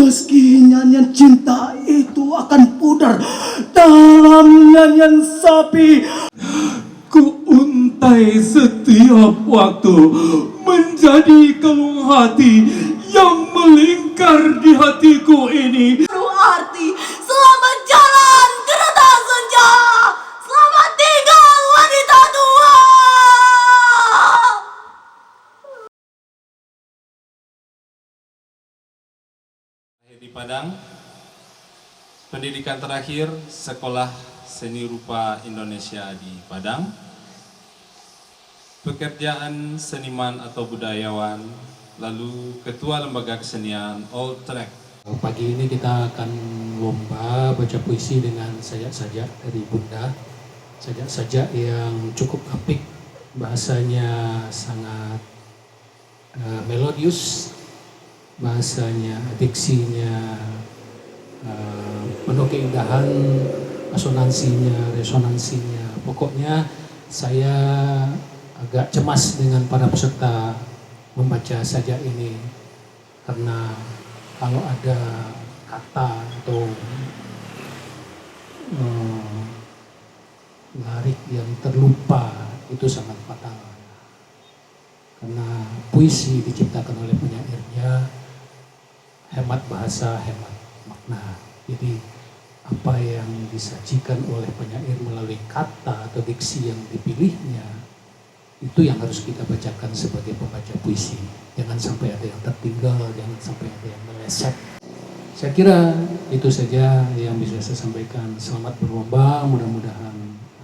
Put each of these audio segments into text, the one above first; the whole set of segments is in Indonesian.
Meski nyanyian cinta itu akan pudar dalam nyanyian sapi, ku untai setiap waktu menjadi keluh hati yang melingkar di hatiku ini. Berarti selamat jalan kereta senja, selamat tinggal wanita tua. Di Padang, pendidikan terakhir Sekolah Seni Rupa Indonesia di Padang, pekerjaan seniman atau budayawan, lalu ketua lembaga kesenian Old Track. Pagi ini kita akan lomba baca puisi dengan sajak-sajak dari Bunda, sajak-sajak yang cukup apik, bahasanya sangat melodius, bahasanya, diksinya penuh keindahan, asonansinya, resonansinya. Pokoknya saya agak cemas dengan para peserta membaca sajak ini, karena kalau ada kata atau larik yang terlupa itu sangat fatal, karena puisi diciptakan oleh penyairnya, hemat bahasa, hemat makna. Jadi apa yang disajikan oleh penyair melalui kata atau diksi yang dipilihnya, itu yang harus kita bacakan sebagai pembaca puisi. Jangan sampai ada yang tertinggal, jangan sampai ada yang meleset. Saya kira itu saja yang bisa saya sampaikan. Selamat berlomba, mudah-mudahan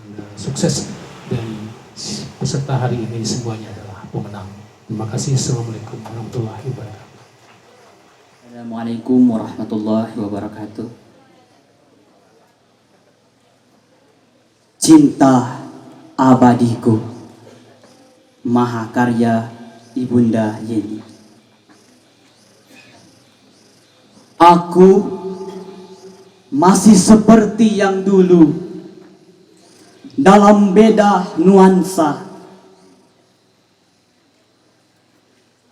Anda sukses dan peserta hari ini semuanya adalah pemenang. Terima kasih. Assalamualaikum warahmatullahi wabarakatuh. Assalamualaikum warahmatullahi wabarakatuh. Cinta abadiku, mahakarya Ibunda Yeni. Aku masih seperti yang dulu, dalam beda nuansa.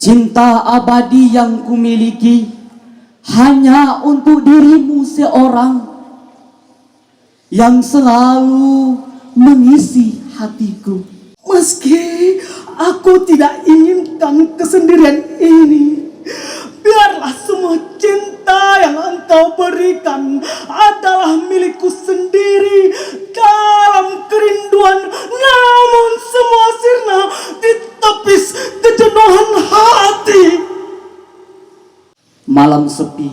Cinta abadi yang kumiliki hanya untuk dirimu seorang, yang selalu mengisi hatiku. Meski aku tidak inginkan kesendirian ini, biarlah semua cinta yang engkau berikan adalah milikku sendiri dalam kerinduan, namun semua sirna di tepis kejenuhan hati. Malam sepi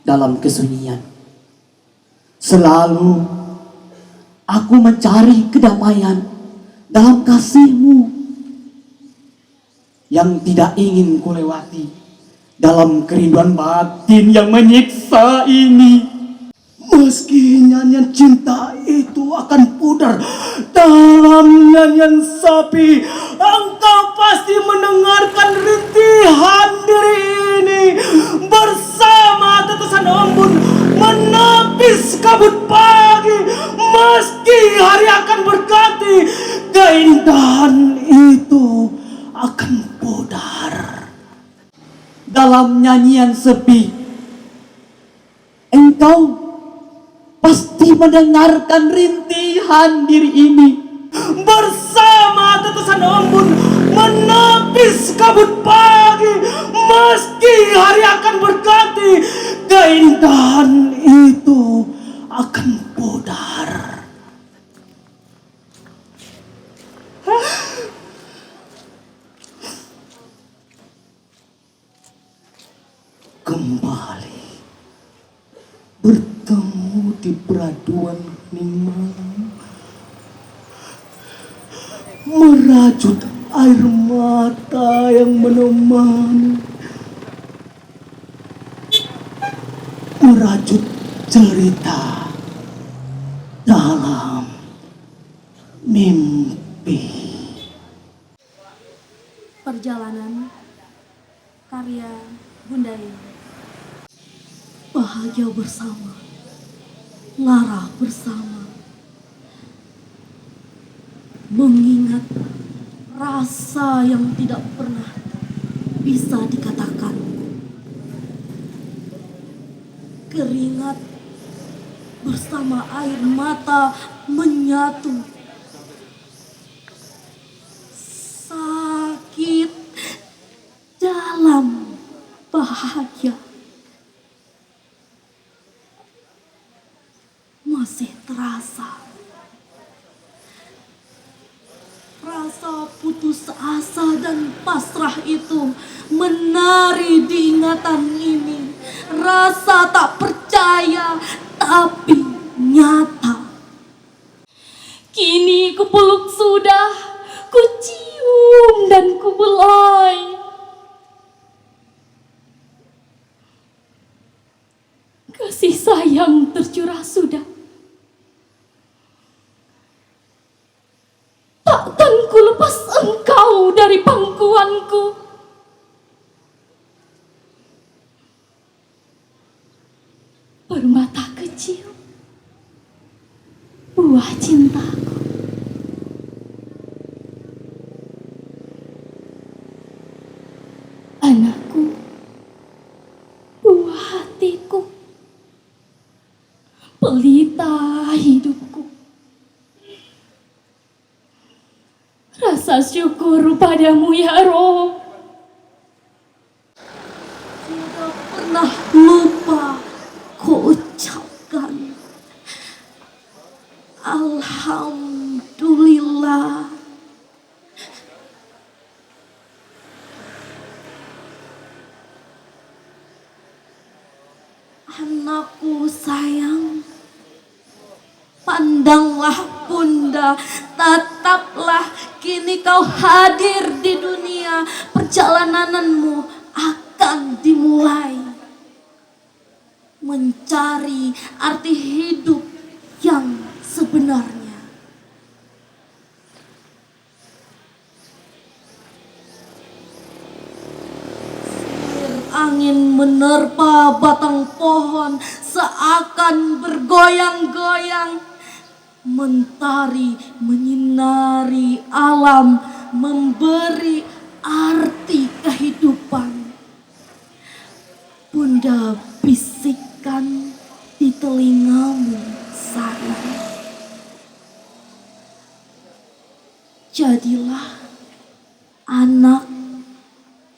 dalam kesunyian, selalu aku mencari kedamaian dalam kasihmu yang tidak ingin kulewati dalam kerinduan batin yang menyiksa ini. Meski nyanyian cinta itu akan pudar dalam nyanyian sapi, engkau pasti mendengarkan rintihan diri ini bersama tetesan embun menepis kabut pagi. Meski hari akan berganti, keindahan itu akan pudar. Dalam nyanyian sepi, engkau pasti mendengarkan rintihan diri ini bersama tetesan embun menepis kabut pagi. Meski hari akan berganti, keindahan itu akan pudar. Kembali bertemu di peraduan hening malam, merajut air mata yang menemani, merajut cerita dalam mimpi. Perjalanan karya Bunda Yeni. Bahagia bersama, ngarah bersama, mengingat rasa yang tidak pernah bisa dikatakan. Keringat bersama air mata menyatu. Sakit dalam bahagia. Masih terasa rasa putus asa dan pasrah itu menari di ingatan ini. Rasa tak percaya tapi nyata. Kini kupeluk sudah, ku cium dan ku belai. Kasih sayang tercurah sudah. Takkan ku lepas engkau dari pangkuanku. Permata kecil, buah cintaku. Anakku, buah hatiku. Pelita hidupku. Rasa syukur padamu ya Rob. Tidak pernah lupa ku ucapkan Alhamdulillah. Anakku sayang, pandanglah bunda, tataplah kini kau hadir di dunia. Perjalananmu akan dimulai, mencari arti hidup yang sebenarnya. Angin menerpa batang pohon seakan bergoyang-goyang. Mentari menyinari alam, memberi arti kehidupan. Bunda bisikkan di telingamu sayang. Jadilah anak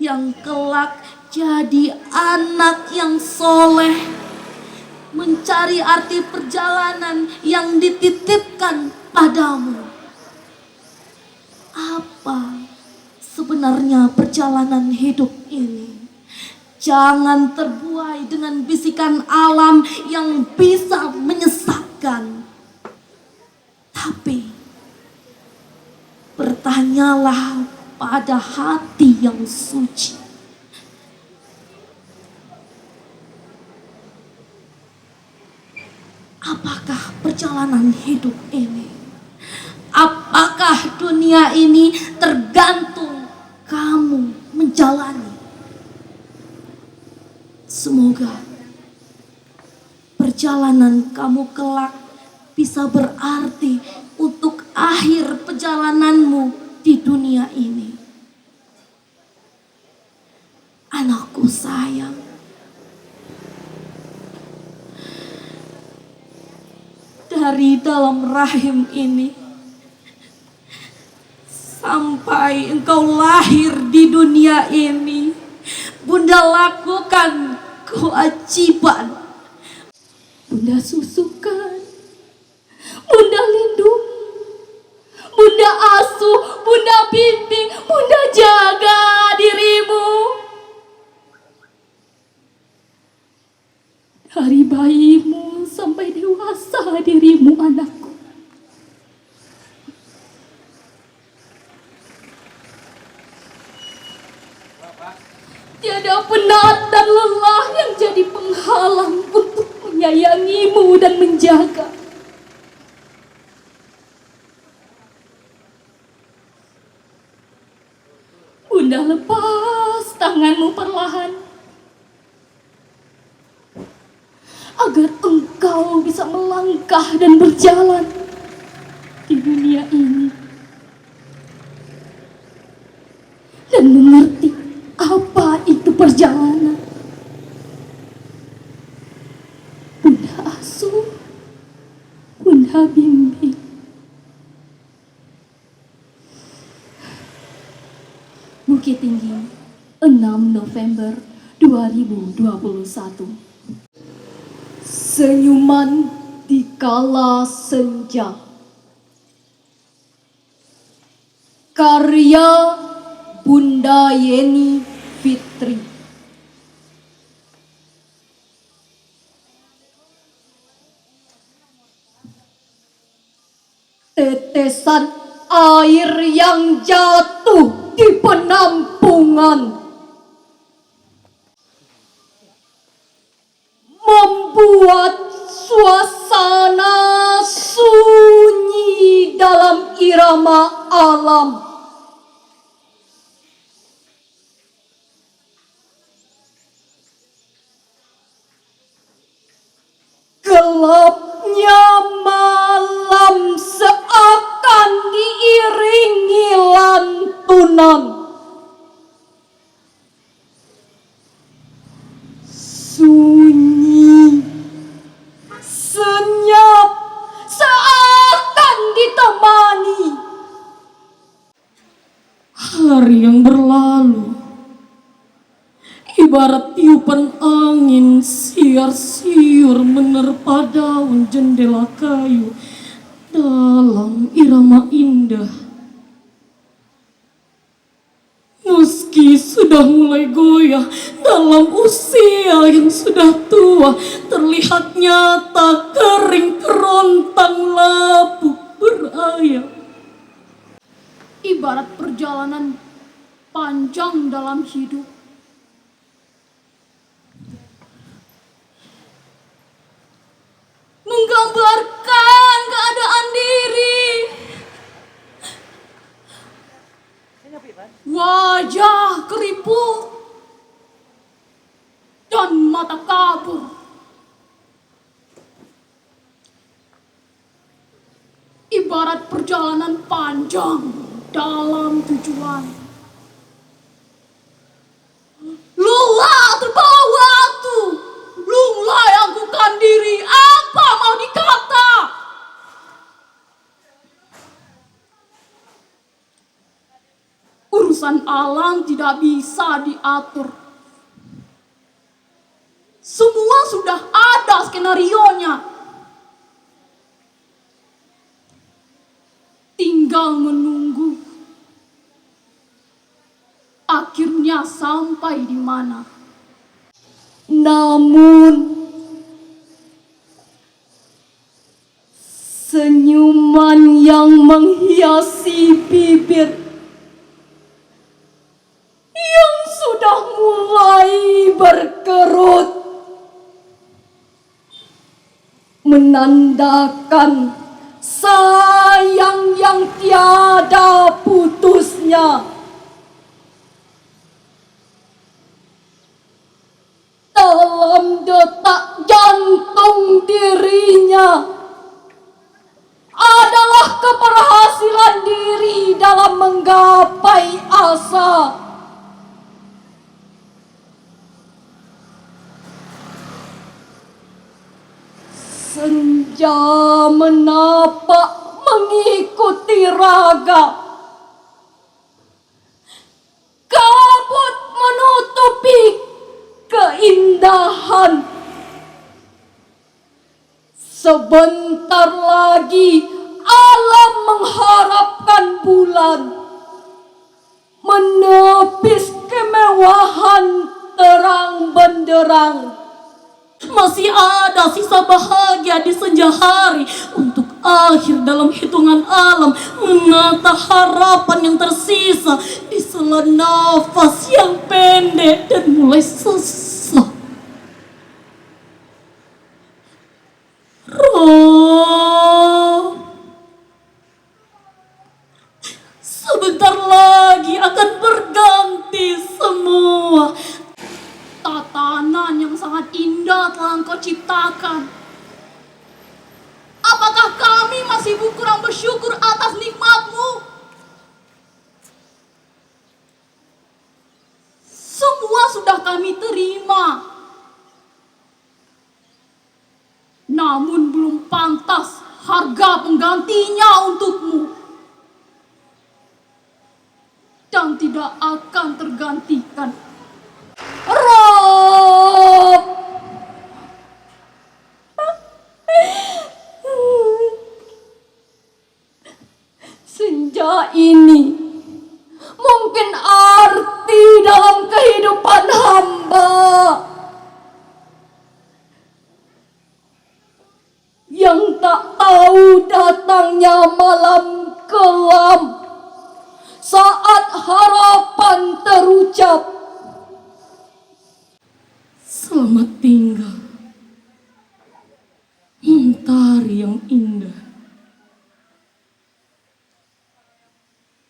yang kelak jadi anak yang soleh, mencari arti perjalanan yang dititipkan padamu. Apa sebenarnya perjalanan hidup ini? Jangan terbuai dengan bisikan alam yang bisa menyesatkan. Tapi bertanyalah pada hati yang suci. Apakah perjalanan hidup ini? Apakah dunia ini tergantung kamu menjalani? Semoga perjalanan kamu kelak bisa berarti untuk akhir perjalananmu di dunia ini. Anakku sayang, dari dalam rahim ini sampai engkau lahir di dunia ini, Bunda lakukan kewajiban. Bunda susukan, Bunda lindungi, Bunda asuh, Bunda bimbing, Bunda jaga dirimu. Dari bayimu sampai dewasa dirimu anakku. Tiada penat dan lelah yang jadi penghalang untuk menyayangimu dan menjaga. Bunda lepas tanganmu perlahan, agar engkau bisa melangkah dan berjalan di dunia ini dan mengerti apa itu perjalanan. asuh Bunda Bimbing. Bukit Tinggi, 6 November 2021. Senyuman di kala senja. Karya Bunda Yeni Fitri. Tetesan air yang jatuh di penampungan membuat suasana sunyi dalam irama alam. Gelapnya malam seakan diiringi lantunan. Sunyi, senyap, seakan ditemani. Hari yang berlalu ibarat tiupan angin siar-siur menerpa daun jendela kayu dalam irama indah. Meski sudah mulai goyah dalam usia yang sudah tua, terlihat nyata kering kerontang lapuk berayap. Ibarat perjalanan panjang dalam hidup. Menggambarkan keadaan diri. Wajah keriput dan mata kabur. Ibarat perjalanan panjang dalam tujuan. Lelah terbawa waktu, lunglai angkukan diri, apa mau dikata? Urusan alam tidak bisa diatur. Semua sudah ada skenarionya. Tinggal menunggu. Akhirnya sampai di mana. Namun senyuman yang menghiasi bibir yang sudah mulai berkerut menandakan sayang yang tiada putusnya. Dalam detak jantung dirinya adalah keberhasilan diri dalam menggapai asa. Senja menapak mengikuti raga. Kabut menutupi keindahan. Sebentar lagi alam mengharapkan bulan. Menepis kemewahan terang benderang. Masih ada sisa bahagia di senja hari untuk akhir dalam hitungan alam, menata harapan yang tersisa di sela nafas yang pendek dan mulai sesak. Roh, sebentar lagi akan berganti semua. Tatanan yang sangat indah telah Engkau ciptakan. Apakah kami masih kurang bersyukur atas nikmat-Mu? Semua sudah kami terima. namun belum pantas harga penggantinya untukmu. Dan tidak akan tergantikan. Rob! Senja ini mungkin arti dalam kehidupan hamba yang tak tahu datangnya malam kelam saat harapan terucap. Selamat tinggal, mentari yang indah.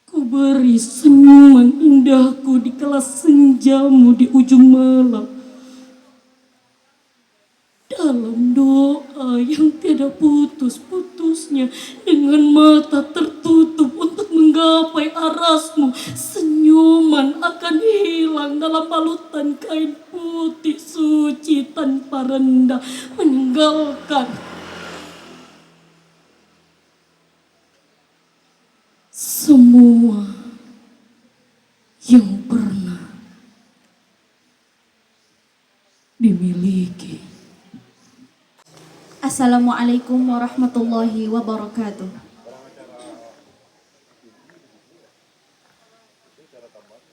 Ku beri senyuman indahku di kelas senjamu di ujung malam. Dalam doa yang tiada putus-putusnya, dengan mata tertutup untuk menggapai arasmu, senyuman akan hilang dalam balutan kain putih suci tanpa rendah, meninggalkan semua yang pernah dimiliki. Assalamualaikum warahmatullahi wabarakatuh.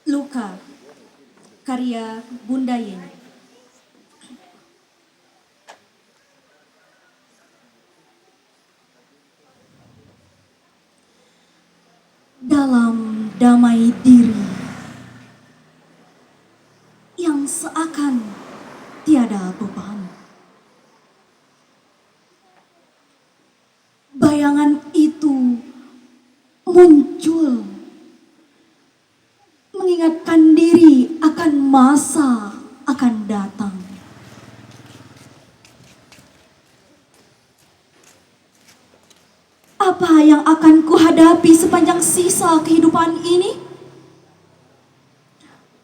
Luka, karya Bunda Yeni. Dalam damai diri yang seakan tiada beban, bayangan itu muncul mengingatkan diri akan masa akan datang. Apa yang akan kuhadapi sepanjang sisa kehidupan ini?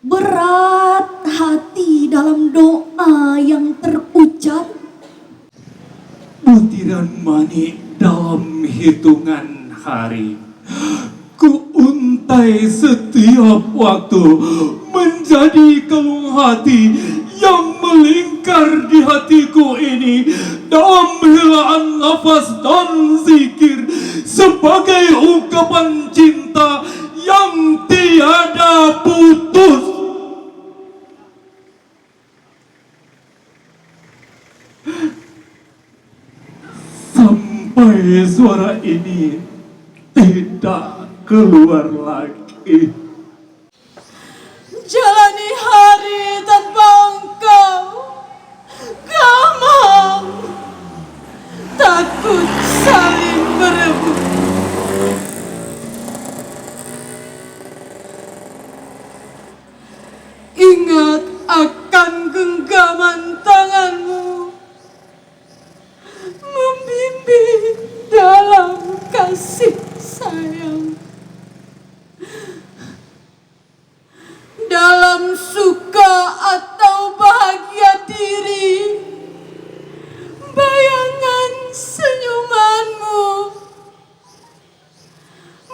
Berat hati dalam doa yang terucap. Butiran manik dalam hitungan hari, ku untai setiap waktu menjadi keluh hati yang melingkar di hatiku ini dalam helaan nafas dan zikir sebagai ungkapan cinta yang tiada putus. Sampai suara ini tidak keluar lagi. Jalani hari tanpa engkau, gamang, takut saling berebut. Ingat akan genggaman tanganmu, membimbing dalam kasih sayang. Dalam suka atau bahagia diri, bayangan senyumanmu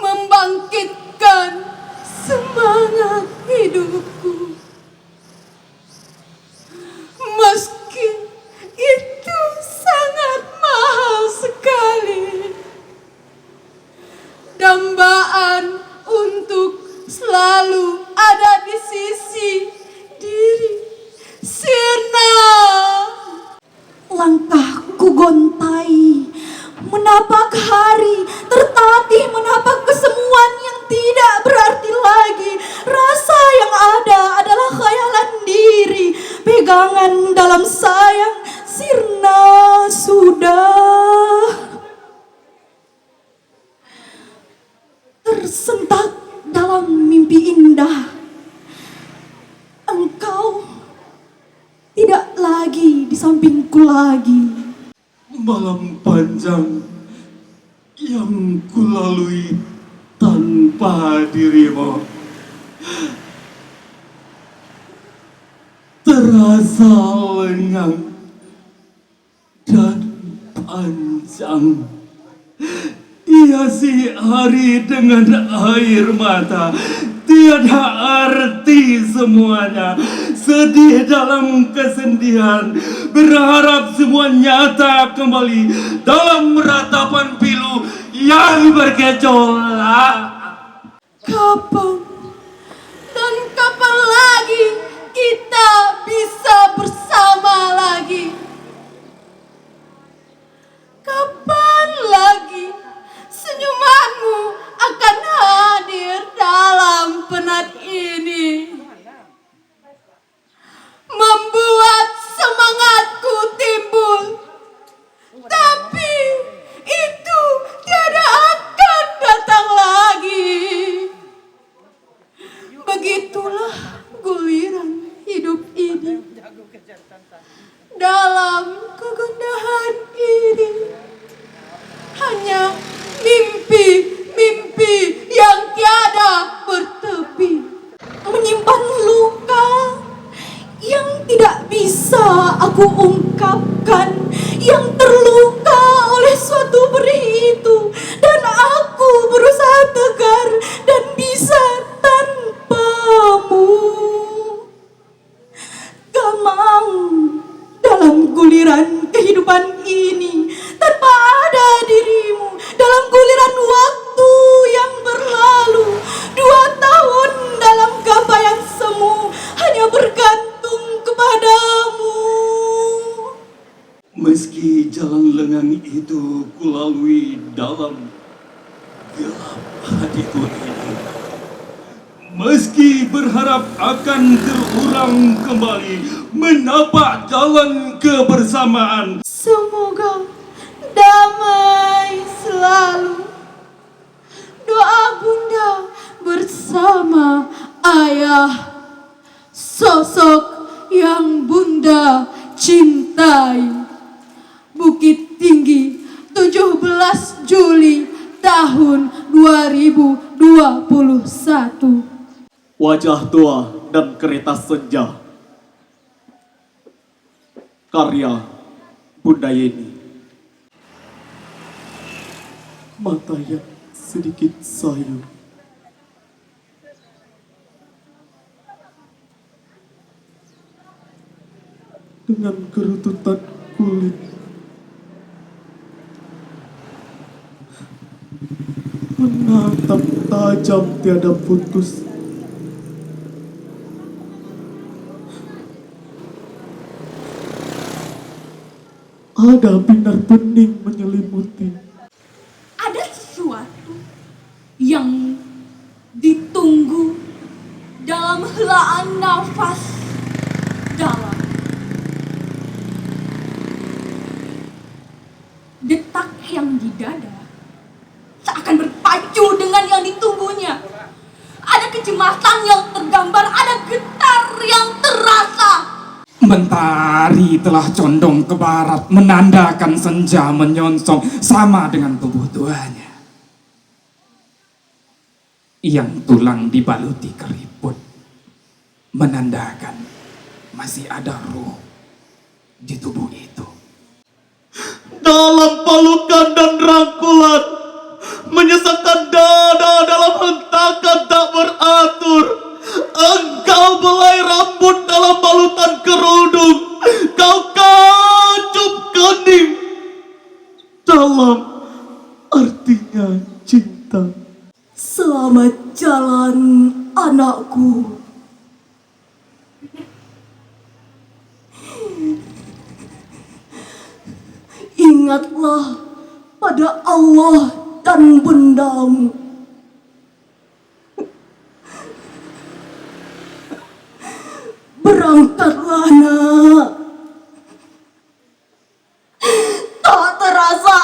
membangkitkan semangat hidupku. Meski itu sangat mahal sekali, dambaan untuk selalu ada di sisi diri Sirna. Langkahku gontai menapak hari, tertatih menapak kesemuan yang tidak berarti lagi. Rasa yang ada adalah khayalan diri, pegangan dalam sayang. Sirna sudah tersentak dalam mimpi indah. Engkau tidak lagi di sampingku lagi. Malam panjang yang kulalui tanpa dirimu terasa lengang dan panjang. Hiasi hari dengan air mata, tiada arti semuanya. Sedih dalam kesedihan, berharap semua nyata kembali dalam ratapan pilu yang bergejolak. Kapan dan kapan lagi kita bisa bersama lagi? Kapan lagi senyumanmu akan hadir dalam penat ini? Membuat semangatku timbul, tapi itu tiada akan datang lagi. Begitulah guliran hidup ini. Dalam kegundahan ini hanya mimpi-mimpi yang tiada bertepi, menyimpan luka yang tidak bisa aku ungkapkan, yang terluka oleh suatu beri itu, dan aku berusaha tegar dan bisa tanpamu. Gamang dalam guliran kehidupan ini, tanpa ada dirimu dalam guliran waktu yang berlalu. 2 tahun dalam gapah yang semu hanya bergantung kepadamu. Meski jalan lengang itu kulalui dalam gelap hatiku ini, meski berharap akan terulang kembali menapak jalan kebersamaan, Semoga damai selalu. Doa Bunda bersama Ayah, sosok yang Bunda cintai. Bukit Tinggi, 17 Juli tahun 2021. Wajah tua dan kereta senja, karya Bunda Yeni. Mata yang sedikit sayu, dengan kerututan kulit, menatap tajam tiada putus. Ada binar bening menyelimuti. Ada sesuatu yang ditunggu dalam helaan nafas dalam. Detak yang di dada seakan berpacu dengan yang ditunggunya. Ada kecemasan yang tergambar, ada getar yang terasa. Mentari telah condong ke barat, menandakan senja menyongsong sama dengan tubuh tuanya. Yang tulang dibaluti keriput, menandakan masih ada ruh di tubuh itu. Dalam pelukan dan rangkulan, menyesakkan dada dalam hentakan tak beratur. Engkau belai rambut dalam balutan kerudung, kau kacup kening dalam artinya cinta. Selamat jalan anakku. Ingatlah pada Allah dan bundamu. Berangkatlah nak. Tak terasa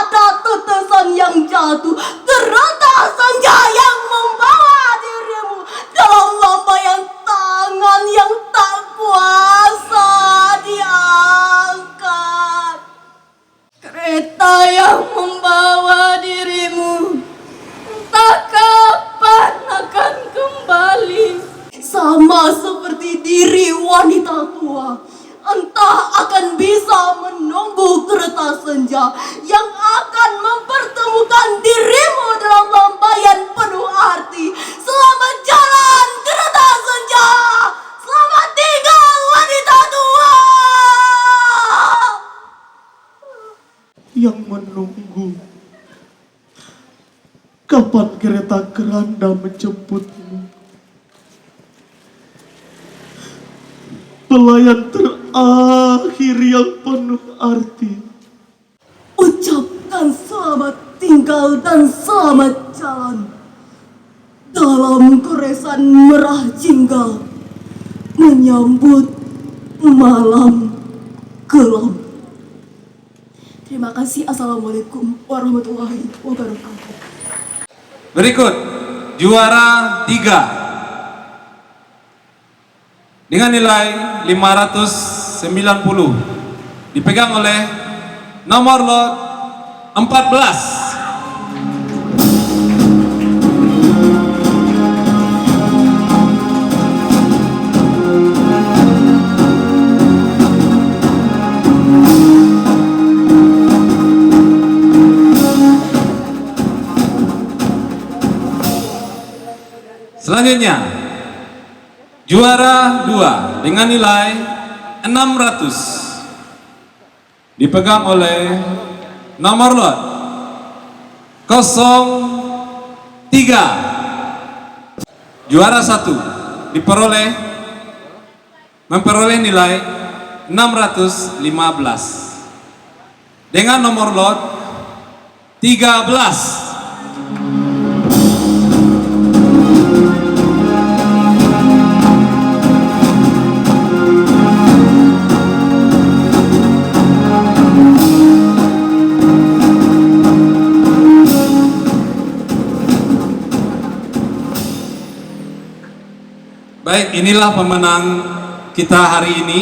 ada tetesan yang jatuh, ternyata senja yang membawa dirimu dalam lambaian tangan yang tak kuasa diangkat. Kereta yang membawa dirimu entah kapan akan kembali. Sama seperti diri wanita tua, entah akan bisa menunggu kereta senja saja yang akan mempertemukan dirimu dalam lampaian penuh arti. Selamat jalan kereta senja, selamat tinggal wanita tua yang menunggu. Kapan kereta keranda menjemputmu? Pelayan terakhir yang penuh arti. ucapkan selamat tinggal dan selamat jalan dalam goresan merah jingga menyambut malam gelap. Terima kasih. Assalamualaikum warahmatullahi wabarakatuh. Berikut juara 3 dengan nilai 590 dipegang oleh nomor lot 14. Selanjutnya juara 2 dengan nilai 600 dipegang oleh nomor lot 03. Juara 1 memperoleh nilai 615 dengan nomor lot 13. Baik, inilah pemenang kita hari ini.